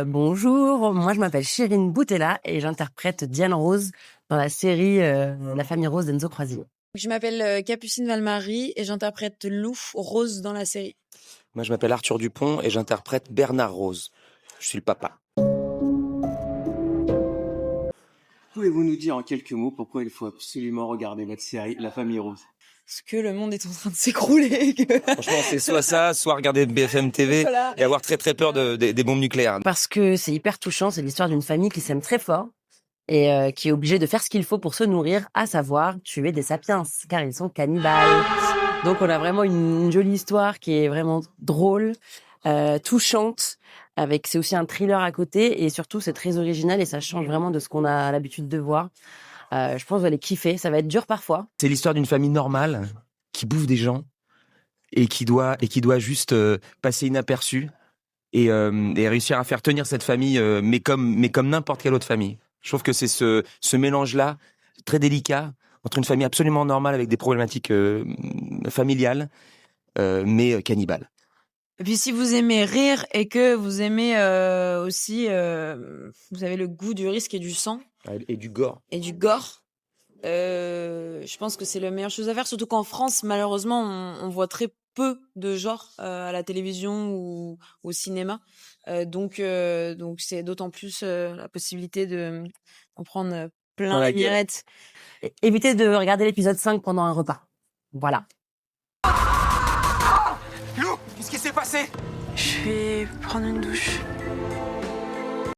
Bonjour, moi je m'appelle Chérine Boutella et j'interprète Diane Rose dans la série La famille Rose d'Enzo Croisi. Je m'appelle Capucine Valmarie et j'interprète Lou Rose dans la série. Moi, je m'appelle Arthur Dupont et j'interprète Bernard Rose. Je suis le papa. Pouvez-vous nous dire en quelques mots pourquoi il faut absolument regarder votre série La famille Rose? Parce que le monde est en train de s'écrouler. Franchement, c'est soit ça, soit regarder BFM TV Voilà. et avoir très très peur des bombes nucléaires. Parce que c'est hyper touchant, c'est l'histoire d'une famille qui s'aime très fort et qui est obligée de faire ce qu'il faut pour se nourrir, à savoir tuer des sapiens, car ils sont cannibales. Donc on a vraiment une jolie histoire qui est vraiment drôle, touchante, c'est aussi un thriller à côté et surtout c'est très original et ça change vraiment de ce qu'on a l'habitude de voir. Je pense que vous allez kiffer, ça va être dur parfois. C'est l'histoire d'une famille normale qui bouffe des gens et qui doit juste passer inaperçu et réussir à faire tenir cette famille, mais comme n'importe quelle autre famille. Je trouve que c'est ce mélange-là très délicat entre une famille absolument normale avec des problématiques familiales, mais cannibales. Et puis si vous aimez rire et que vous aimez aussi, vous avez le goût du risque et du sang. Et du gore. Et du gore. Je pense que c'est la meilleure chose à faire, surtout qu'en France, malheureusement, on voit très peu de genre à la télévision ou au cinéma. Donc c'est d'autant plus la possibilité d'en prendre plein la mirette. Évitez de regarder l'épisode 5 pendant un repas. Voilà. Lou, qu'est-ce qui s'est passé? Je vais prendre une douche.